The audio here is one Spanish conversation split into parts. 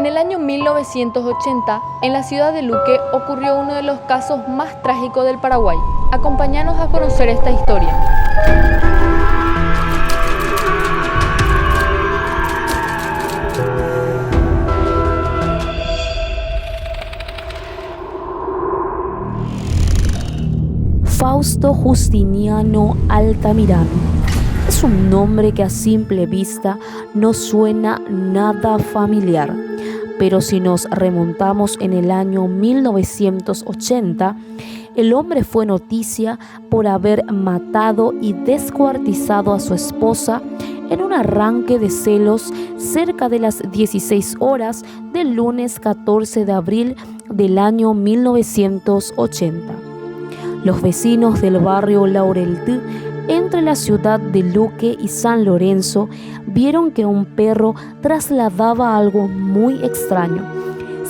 En el año 1980, en la ciudad de Luque, ocurrió uno de los casos más trágicos del Paraguay. Acompáñanos a conocer esta historia. Fausto Justiniano Altamirano es un nombre que a simple vista no suena nada familiar, pero si nos remontamos en el año 1980, el hombre fue noticia por haber matado y descuartizado a su esposa en un arranque de celos cerca de las 16 horas del lunes 14 de abril del año 1980. Los vecinos del barrio Laureltí, entre la ciudad de Luque y San Lorenzo, vieron que un perro trasladaba algo muy extraño.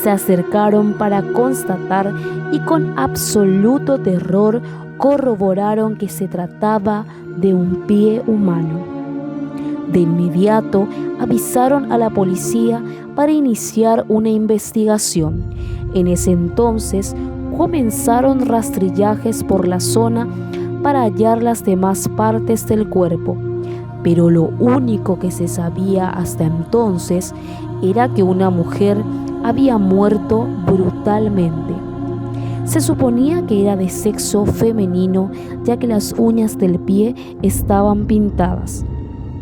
Se acercaron para constatar y con absoluto terror corroboraron que se trataba de un pie humano. De inmediato avisaron a la policía para iniciar una investigación. En ese entonces comenzaron rastrillajes por la zona para hallar las demás partes del cuerpo, pero lo único que se sabía hasta entonces era que una mujer había muerto brutalmente. Se suponía que era de sexo femenino, ya que las uñas del pie estaban pintadas.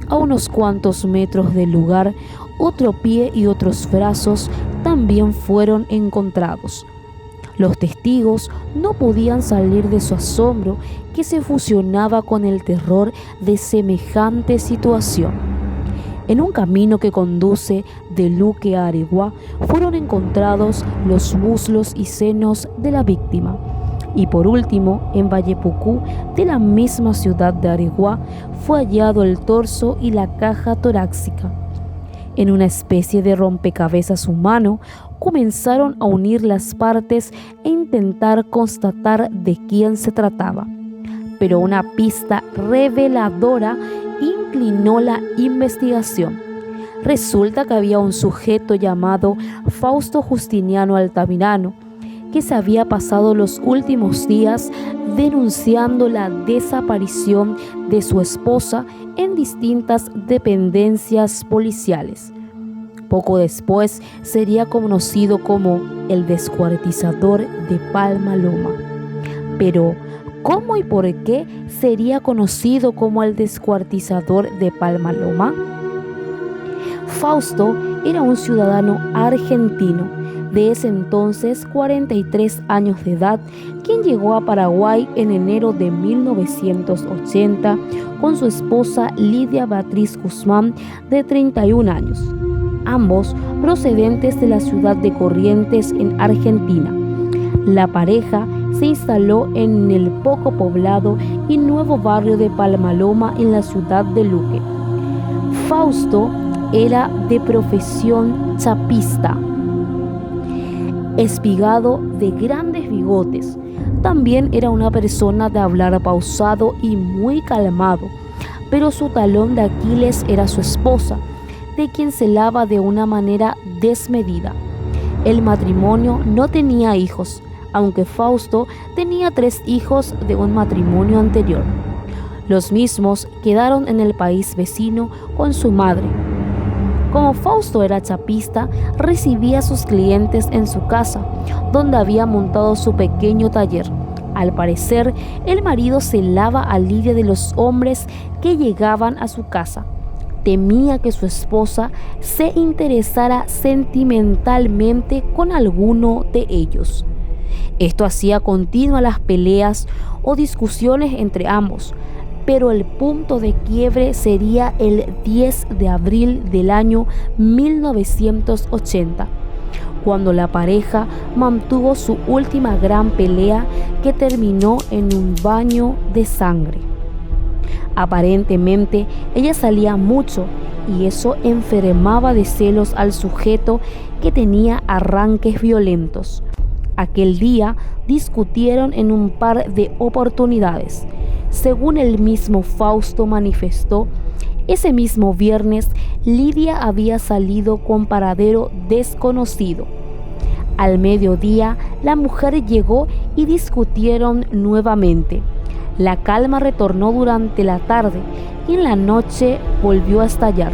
A unos cuantos metros del lugar, otro pie y otros brazos también fueron encontrados. Los testigos no podían salir de su asombro, que se fusionaba con el terror de semejante situación. En un camino que conduce de Luque a Areguá fueron encontrados los muslos y senos de la víctima. Y por último, en Vallepucú, de la misma ciudad de Areguá, fue hallado el torso y la caja torácica. En una especie de rompecabezas humano, comenzaron a unir las partes e intentar constatar de quién se trataba. Pero una pista reveladora inclinó la investigación. Resulta que había un sujeto llamado Fausto Justiniano Altamirano, que se había pasado los últimos días denunciando la desaparición de su esposa en distintas dependencias policiales. Poco después sería conocido como el descuartizador de Palma Loma. Pero, ¿cómo y por qué sería conocido como el descuartizador de Palma Loma? Fausto era un ciudadano argentino, de ese entonces 43 años de edad, quien llegó a Paraguay en enero de 1980 con su esposa Lidia Beatriz Guzmán, de 31 años, ambos procedentes de la ciudad de Corrientes en Argentina. La pareja se instaló en el poco poblado y nuevo barrio de Palma Loma en la ciudad de Luque. Fausto era de profesión chapista, espigado de grandes bigotes. También era una persona de hablar pausado y muy calmado, pero su talón de Aquiles era su esposa, de quien celaba de una manera desmedida. El matrimonio no tenía hijos, aunque Fausto tenía 3 hijos de un matrimonio anterior. Los mismos quedaron en el país vecino con su madre. Como Fausto era chapista, recibía a sus clientes en su casa, donde había montado su pequeño taller. Al parecer, el marido celaba a Lidia de los hombres que llegaban a su casa. Temía que su esposa se interesara sentimentalmente con alguno de ellos. Esto hacía continuas las peleas o discusiones entre ambos, pero el punto de quiebre sería el 10 de abril del año 1980, cuando la pareja mantuvo su última gran pelea que terminó en un baño de sangre. Aparentemente, ella salía mucho y eso enfermaba de celos al sujeto, que tenía arranques violentos. Aquel día discutieron en un par de oportunidades. Según el mismo Fausto manifestó, Ese mismo viernes, Lidia había salido con paradero desconocido. Al mediodía, la mujer llegó y discutieron nuevamente. La calma retornó durante la tarde y en la noche volvió a estallar.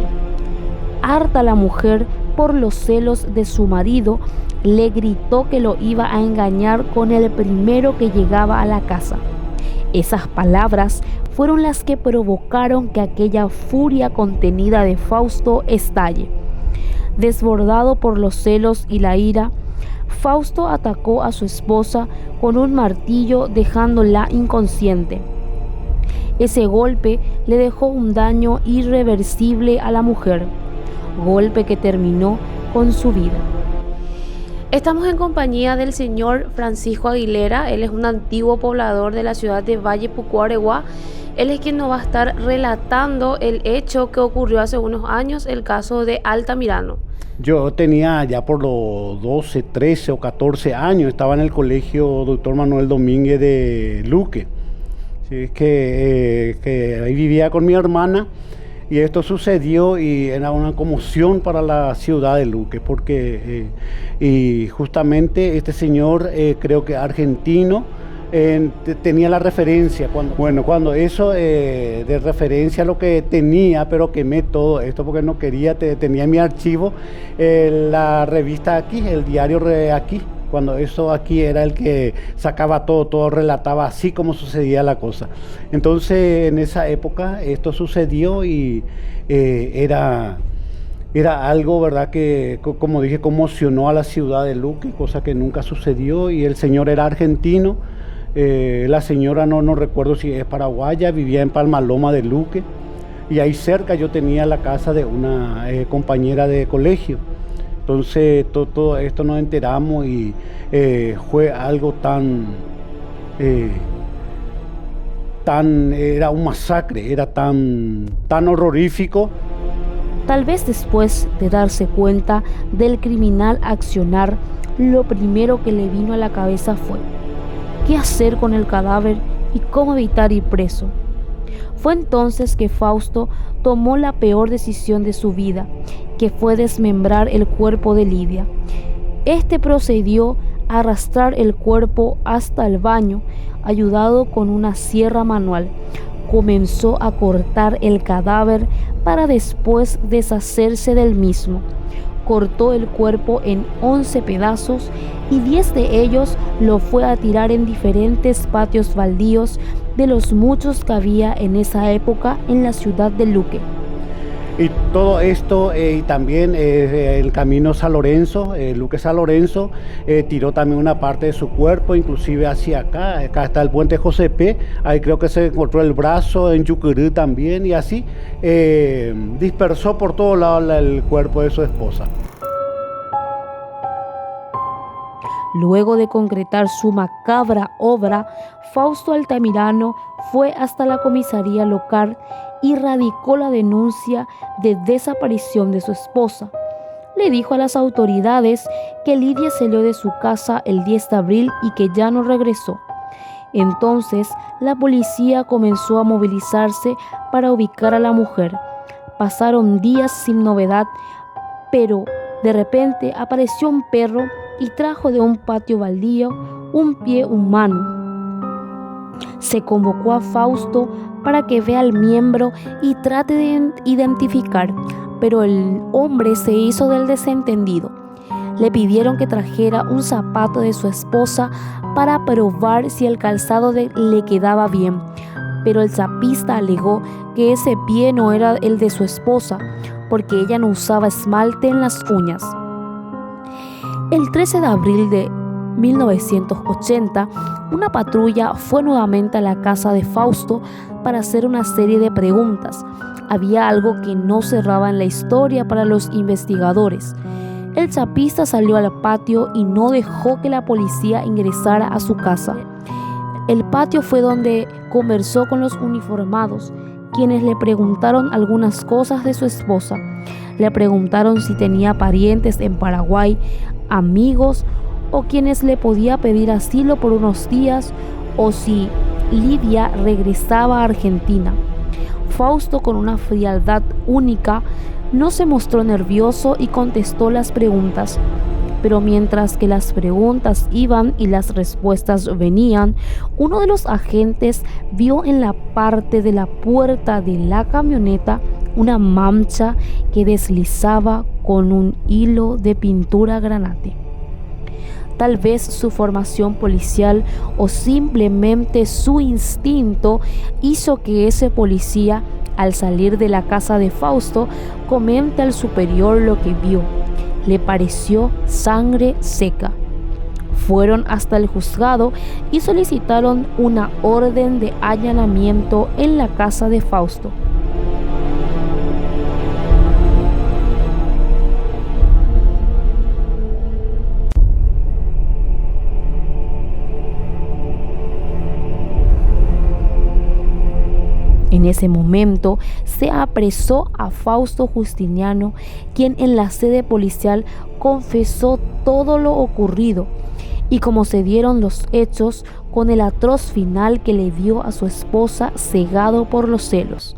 Harta la mujer por los celos de su marido, le gritó que lo iba a engañar con el primero que llegaba a la casa. Esas palabras fueron las que provocaron que aquella furia contenida de Fausto estalle. Desbordado por los celos y la ira, Fausto atacó a su esposa con un martillo dejándola inconsciente. Ese golpe le dejó un daño irreversible a la mujer, golpe que terminó con su vida. Estamos en compañía del señor Francisco Aguilera. Él es un antiguo poblador de la ciudad de Valle Pucuareguá. Él es quien nos va a estar relatando el hecho que ocurrió hace unos años, el caso de Altamirano. Yo tenía ya por los 12, 13 o 14 años, estaba en el colegio Dr. Manuel Domínguez de Luque. Sí, que ahí vivía con mi hermana. Y esto sucedió y era una conmoción para la ciudad de Luque, porque y justamente este señor, creo que argentino, tenía la referencia. Cuando eso de referencia lo que tenía, pero quemé todo esto porque no quería, tenía en mi archivo la revista Aquí, el diario Aquí. Cuando eso aquí era el que sacaba todo relataba así como sucedía la cosa. Entonces en esa época esto sucedió y era algo, ¿verdad?, que como dije, conmocionó a la ciudad de Luque, cosa que nunca sucedió, y el señor era argentino, la señora no recuerdo si es paraguaya, vivía en Palmaloma de Luque, y ahí cerca yo tenía la casa de una compañera de colegio. Entonces todo esto nos enteramos y fue algo era un masacre, era tan horrorífico. Tal vez después de darse cuenta del criminal accionar, lo primero que le vino a la cabeza fue ¿qué hacer con el cadáver y cómo evitar ir preso? Fue entonces que Fausto tomó la peor decisión de su vida, que fue desmembrar el cuerpo de Lidia. Este procedió a arrastrar el cuerpo hasta el baño, ayudado con una sierra manual. Comenzó a cortar el cadáver para después deshacerse del mismo. Cortó el cuerpo en 11 pedazos y 10 de ellos lo fue a tirar en diferentes patios baldíos de los muchos que había en esa época en la ciudad de Luque. Y todo esto, y también el camino San Lorenzo, Luque San Lorenzo, tiró también una parte de su cuerpo, inclusive hacia acá está el puente Josepé, ahí creo que se encontró el brazo, en Yucurú también, y así dispersó por todos lados el cuerpo de su esposa. Luego de concretar su macabra obra, Fausto Altamirano fue hasta la comisaría local y radicó la denuncia de desaparición de su esposa. Le dijo a las autoridades que Lidia salió de su casa el 10 de abril y que ya no regresó. Entonces, la policía comenzó a movilizarse para ubicar a la mujer. Pasaron días sin novedad, pero de repente apareció un perro y trajo de un patio baldío un pie humano. Se convocó a Fausto para que vea el miembro y trate de identificar, pero el hombre se hizo del desentendido. Le pidieron que trajera un zapato de su esposa para probar si el calzado le quedaba bien, pero el zapista alegó que ese pie no era el de su esposa, porque ella no usaba esmalte en las uñas. El 13 de abril de 1980, una patrulla fue nuevamente a la casa de Fausto para hacer una serie de preguntas. Había algo que no cerraba en la historia para los investigadores. El zapista salió al patio y no dejó que la policía ingresara a su casa. El patio fue donde conversó con los uniformados, quienes le preguntaron algunas cosas de su esposa. Le preguntaron si tenía parientes en Paraguay, amigos o quienes le podía pedir asilo por unos días, o si Lidia regresaba a Argentina. Fausto, con una frialdad única, no se mostró nervioso y contestó las preguntas. Pero mientras que las preguntas iban y las respuestas venían, uno de los agentes vio en la parte de la puerta de la camioneta una mancha que deslizaba con un hilo de pintura granate. Tal vez su formación policial o simplemente su instinto hizo que ese policía, al salir de la casa de Fausto, comente al superior lo que vio. Le pareció sangre seca. Fueron hasta el juzgado y solicitaron una orden de allanamiento en la casa de Fausto. En ese momento se apresó a Fausto Justiniano, quien en la sede policial confesó todo lo ocurrido y cómo se dieron los hechos, con el atroz final que le dio a su esposa cegado por los celos.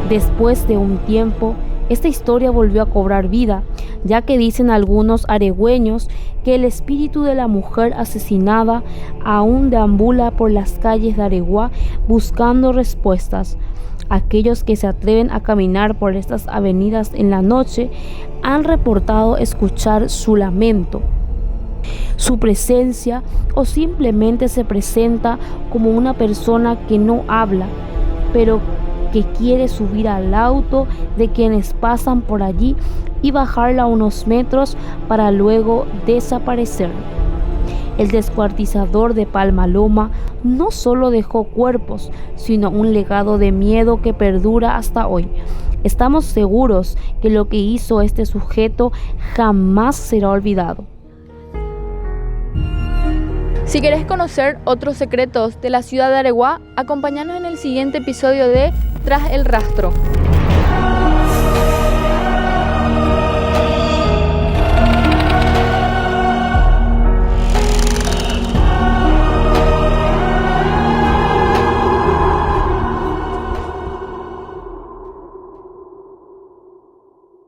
Después de un tiempo, esta historia volvió a cobrar vida, ya que dicen algunos aregüeños que el espíritu de la mujer asesinada aún deambula por las calles de Areguá buscando respuestas. Aquellos que se atreven a caminar por estas avenidas en la noche han reportado escuchar su lamento, su presencia, o simplemente se presenta como una persona que no habla, pero que quiere subir al auto de quienes pasan por allí y bajarla unos metros para luego desaparecer. El descuartizador de Palmaloma no solo dejó cuerpos, sino un legado de miedo que perdura hasta hoy. Estamos seguros que lo que hizo este sujeto jamás será olvidado. Si querés conocer otros secretos de la ciudad de Areguá, acompáñanos en el siguiente episodio de Tras el Rastro.